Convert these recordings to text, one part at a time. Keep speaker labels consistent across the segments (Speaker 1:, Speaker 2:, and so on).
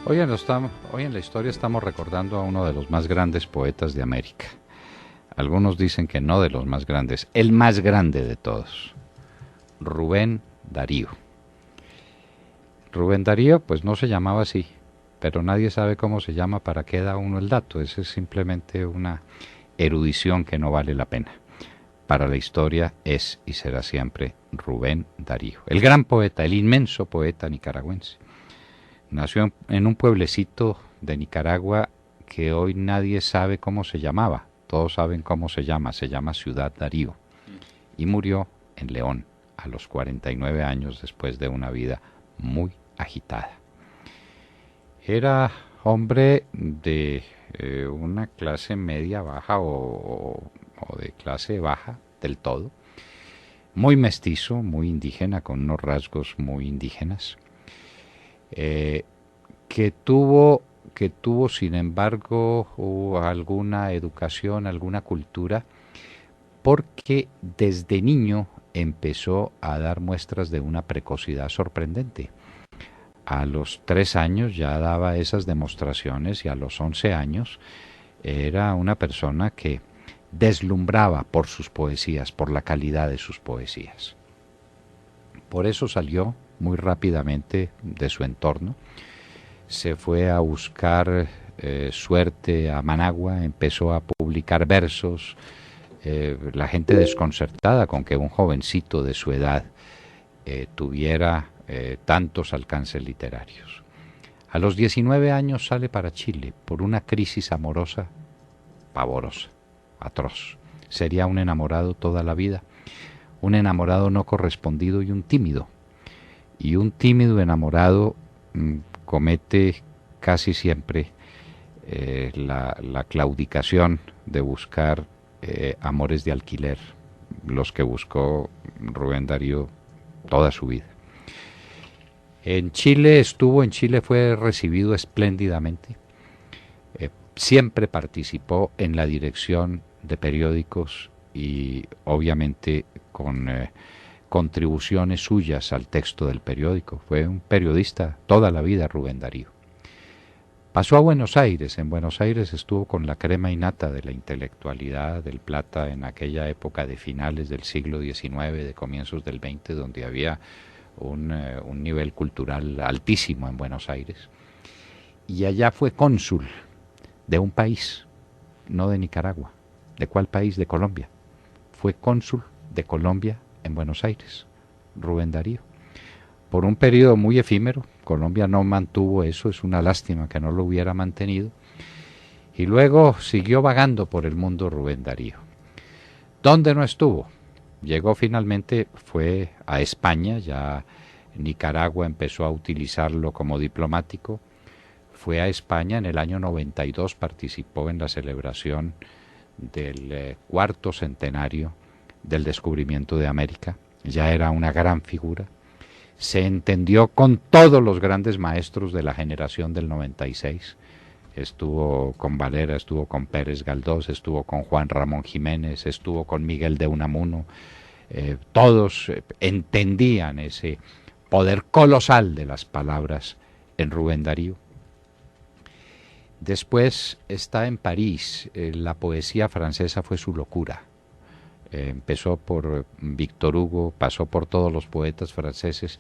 Speaker 1: Hoy en la historia estamos recordando a uno de los más grandes poetas de América. Algunos dicen que no de los más grandes, el más grande de todos, Rubén Darío. Rubén Darío pues no se llamaba así, pero nadie sabe cómo se llama, para qué da uno el dato. Esa es simplemente una erudición que no vale la pena. Para la historia es y será siempre Rubén Darío, el gran poeta, el inmenso poeta nicaragüense. Nació en un pueblecito de Nicaragua que hoy nadie sabe cómo se llamaba. Todos saben cómo se llama Ciudad Darío. Y murió en León a los 49 años después de una vida muy agitada. Era hombre de una clase media baja o de clase baja del todo. Muy mestizo, muy indígena, con unos rasgos muy indígenas. Que tuvo sin embargo alguna educación, alguna cultura, porque desde niño empezó a dar muestras de una precocidad sorprendente. A los 3 años ya daba esas demostraciones y a los 11 años era una persona que deslumbraba por sus poesías, por la calidad de sus poesías. Por eso salió muy rápidamente de su entorno. Se fue a buscar suerte a Managua, empezó a publicar versos, la gente desconcertada con que un jovencito de su edad tuviera tantos alcances literarios. A los 19 años sale para Chile por una crisis amorosa pavorosa, atroz. Sería un enamorado toda la vida, un enamorado no correspondido y un tímido. Y un tímido enamorado comete casi siempre la claudicación de buscar amores de alquiler, los que buscó Rubén Darío toda su vida. En Chile fue recibido espléndidamente. Siempre participó en la dirección de periódicos y obviamente con contribuciones suyas al texto del periódico. Fue un periodista toda la vida, Rubén Darío. Pasó a Buenos Aires. En Buenos Aires estuvo con la crema innata de la intelectualidad del Plata en aquella época de finales del siglo XIX, de comienzos del XX, donde había un nivel cultural altísimo en Buenos Aires. Y allá fue cónsul de un país, no de Nicaragua. ¿De cuál país? De Colombia. Fue cónsul de Colombia en Buenos Aires, Rubén Darío. Por un periodo muy efímero. Colombia no mantuvo eso, es una lástima que no lo hubiera mantenido. Y luego siguió vagando por el mundo Rubén Darío. ¿Dónde no estuvo? Llegó finalmente, fue a España, ya Nicaragua empezó a utilizarlo como diplomático. Fue a España en el año 92, participó en la celebración del cuarto centenario del descubrimiento de América. Ya era una gran figura. Se entendió con todos los grandes maestros de la generación del 96. Estuvo con Valera, estuvo con Pérez Galdós, estuvo con Juan Ramón Jiménez, estuvo con Miguel de Unamuno. Todos entendían ese poder colosal de las palabras en Rubén Darío. Después está en París. La poesía francesa fue su locura. Empezó por Víctor Hugo, pasó por todos los poetas franceses,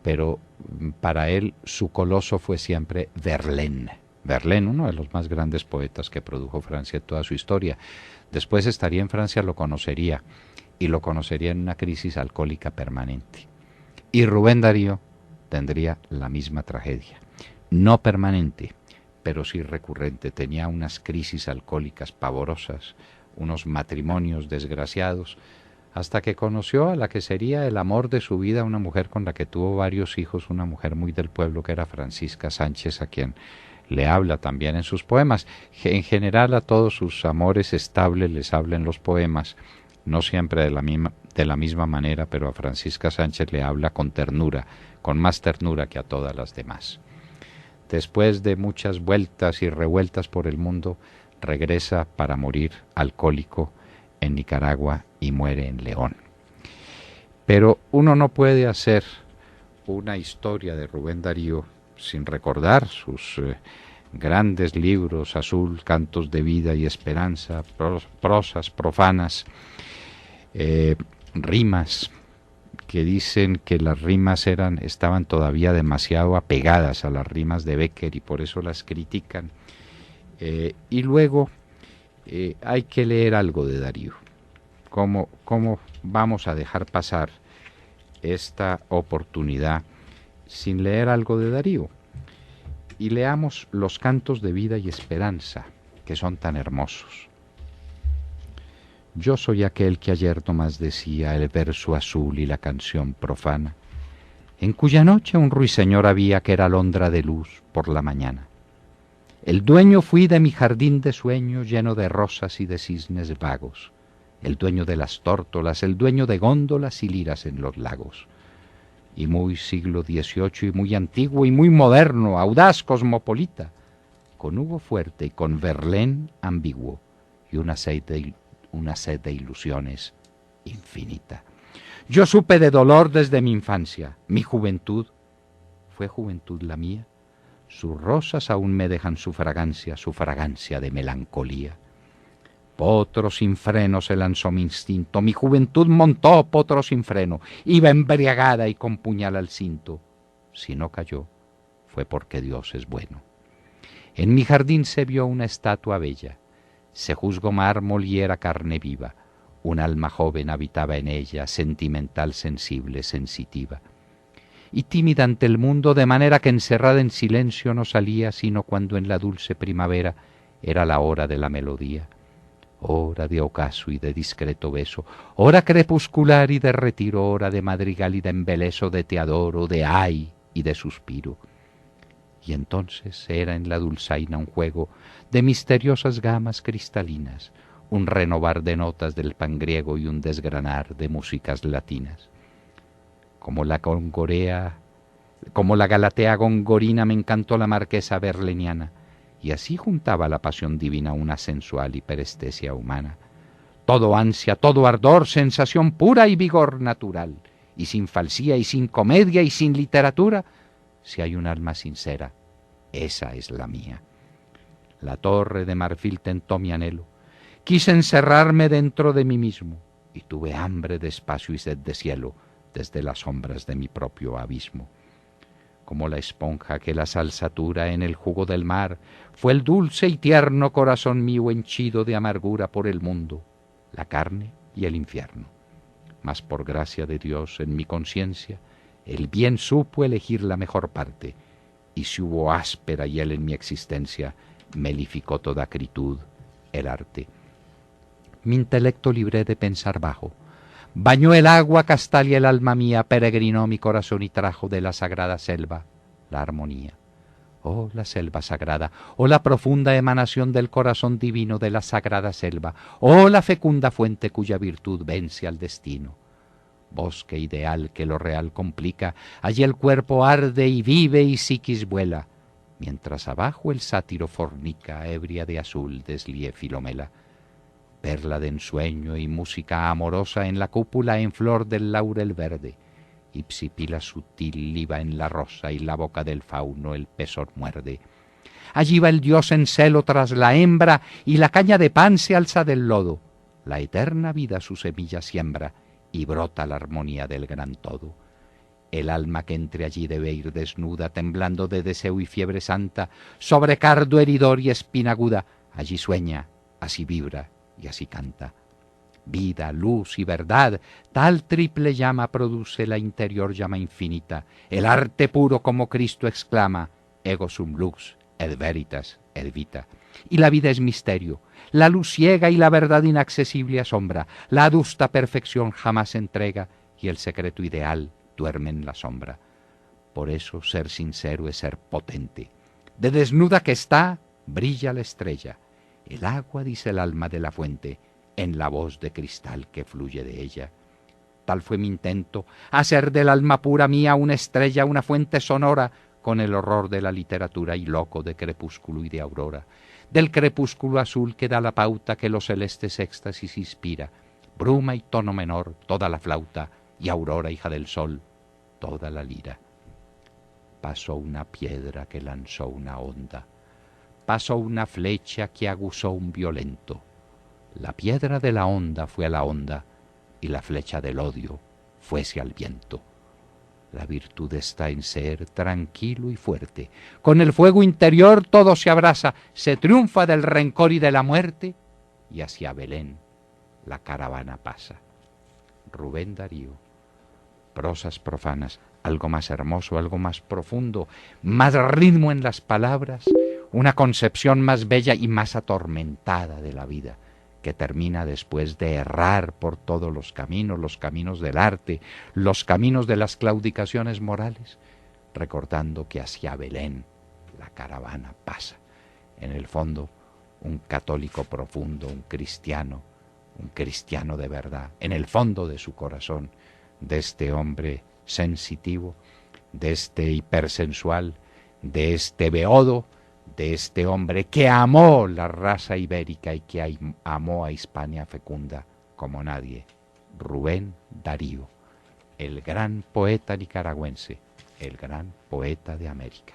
Speaker 1: pero para él su coloso fue siempre Verlaine. Verlaine, uno de los más grandes poetas que produjo Francia en toda su historia. Después estaría en Francia, lo conocería, y lo conocería en una crisis alcohólica permanente. Y Rubén Darío tendría la misma tragedia. No permanente, pero sí recurrente. Tenía unas crisis alcohólicas pavorosas, unos matrimonios desgraciados, hasta que conoció a la que sería el amor de su vida, una mujer con la que tuvo varios hijos, una mujer muy del pueblo que era Francisca Sánchez, a quien le habla también en sus poemas. En general a todos sus amores estables les habla en los poemas, no siempre de la misma manera, pero a Francisca Sánchez le habla con ternura, con más ternura que a todas las demás. Después de muchas vueltas y revueltas por el mundo, regresa para morir alcohólico en Nicaragua y muere en León. Pero uno no puede hacer una historia de Rubén Darío sin recordar sus grandes libros, Azul, Cantos de Vida y Esperanza, prosas profanas, rimas, que dicen que las rimas estaban todavía demasiado apegadas a las rimas de Bécquer y por eso las critican. Y luego hay que leer algo de Darío. ¿Cómo vamos a dejar pasar esta oportunidad sin leer algo de Darío? Y leamos los Cantos de Vida y Esperanza, que son tan hermosos. Yo soy aquel que ayer nomás decía el verso azul y la canción profana, en cuya noche un ruiseñor había que era alondra de luz por la mañana. El dueño fui de mi jardín de sueño lleno de rosas y de cisnes vagos, el dueño de las tórtolas, el dueño de góndolas y liras en los lagos. Y muy siglo XVIII y muy antiguo y muy moderno, audaz, cosmopolita, con Hugo fuerte y con Verlaine ambiguo, y una sed de ilusiones infinita. Yo supe de dolor desde mi infancia, mi juventud, ¿fue juventud la mía? Sus rosas aún me dejan su fragancia de melancolía. Potro sin freno se lanzó mi instinto, mi juventud montó potro sin freno, iba embriagada y con puñal al cinto. Si no cayó, fue porque Dios es bueno. En mi jardín se vio una estatua bella, se juzgó mármol y era carne viva. Un alma joven habitaba en ella, sentimental, sensible, sensitiva. Y tímida ante el mundo, de manera que encerrada en silencio no salía, sino cuando en la dulce primavera era la hora de la melodía. Hora de ocaso y de discreto beso, hora crepuscular y de retiro, hora de madrigal y de embeleso, de te adoro, de ay y de suspiro. Y entonces era en la dulzaina un juego de misteriosas gamas cristalinas, un renovar de notas del pan griego y un desgranar de músicas latinas. Como la galatea gongorina me encantó la marquesa berleniana, y así juntaba la pasión divina una sensual hiperestesia humana. Todo ansia, todo ardor, sensación pura y vigor natural, y sin falsía y sin comedia y sin literatura. Si hay un alma sincera, esa es la mía. La torre de marfil tentó mi anhelo. Quise encerrarme dentro de mí mismo, y tuve hambre de espacio y sed de cielo desde las sombras de mi propio abismo. Como la esponja que la sal satura en el jugo del mar, fue el dulce y tierno corazón mío henchido de amargura por el mundo, la carne y el infierno. Mas por gracia de Dios en mi conciencia, el bien supo elegir la mejor parte, y si hubo áspera hiel en mi existencia, melificó toda acritud el arte. Mi intelecto libré de pensar bajo, bañó el agua castal y el alma mía peregrinó mi corazón y trajo de la sagrada selva la armonía. Oh, la selva sagrada, oh, la profunda emanación del corazón divino de la sagrada selva, oh, la fecunda fuente cuya virtud vence al destino. Bosque ideal que lo real complica, allí el cuerpo arde y vive y psiquis vuela, mientras abajo el sátiro fornica, ebria de azul deslíe Filomela. Perla de ensueño y música amorosa en la cúpula en flor del laurel verde, ipsipila sutil liba en la rosa y la boca del fauno el pezón muerde. Allí va el dios en celo tras la hembra y la caña de pan se alza del lodo. La eterna vida su semilla siembra y brota la armonía del gran todo. El alma que entre allí debe ir desnuda, temblando de deseo y fiebre santa, sobre cardo heridor y espina aguda, allí sueña, así vibra y así canta. Vida, luz y verdad, tal triple llama produce la interior llama infinita. El arte puro como Cristo exclama, ego sum lux, et veritas, et vita. Y la vida es misterio, la luz ciega y la verdad inaccesible asombra, la adusta perfección jamás entrega y el secreto ideal duerme en la sombra. Por eso ser sincero es ser potente. De desnuda que está, brilla la estrella. El agua, dice el alma de la fuente, en la voz de cristal que fluye de ella. Tal fue mi intento, hacer del alma pura mía una estrella, una fuente sonora, con el horror de la literatura y loco de crepúsculo y de aurora, del crepúsculo azul que da la pauta que los celestes éxtasis inspira, bruma y tono menor, toda la flauta, y aurora, hija del sol, toda la lira. pasó una piedra que lanzó una onda, pasó una flecha que aguzó un violento. La piedra de la onda fue a la onda y la flecha del odio fuese al viento. La virtud está en ser tranquilo y fuerte. Con el fuego interior todo se abraza, se triunfa del rencor y de la muerte, y hacia Belén la caravana pasa. Rubén Darío. Prosas profanas, algo más hermoso, algo más profundo, más ritmo en las palabras, una concepción más bella y más atormentada de la vida, que termina después de errar por todos los caminos del arte, los caminos de las claudicaciones morales, recordando que hacia Belén la caravana pasa. En el fondo, un católico profundo, un cristiano de verdad, en el fondo de su corazón, de este hombre sensitivo, de este hipersensual, de este beodo, de este hombre que amó la raza ibérica y que amó a Hispania fecunda como nadie, Rubén Darío, el gran poeta nicaragüense, el gran poeta de América.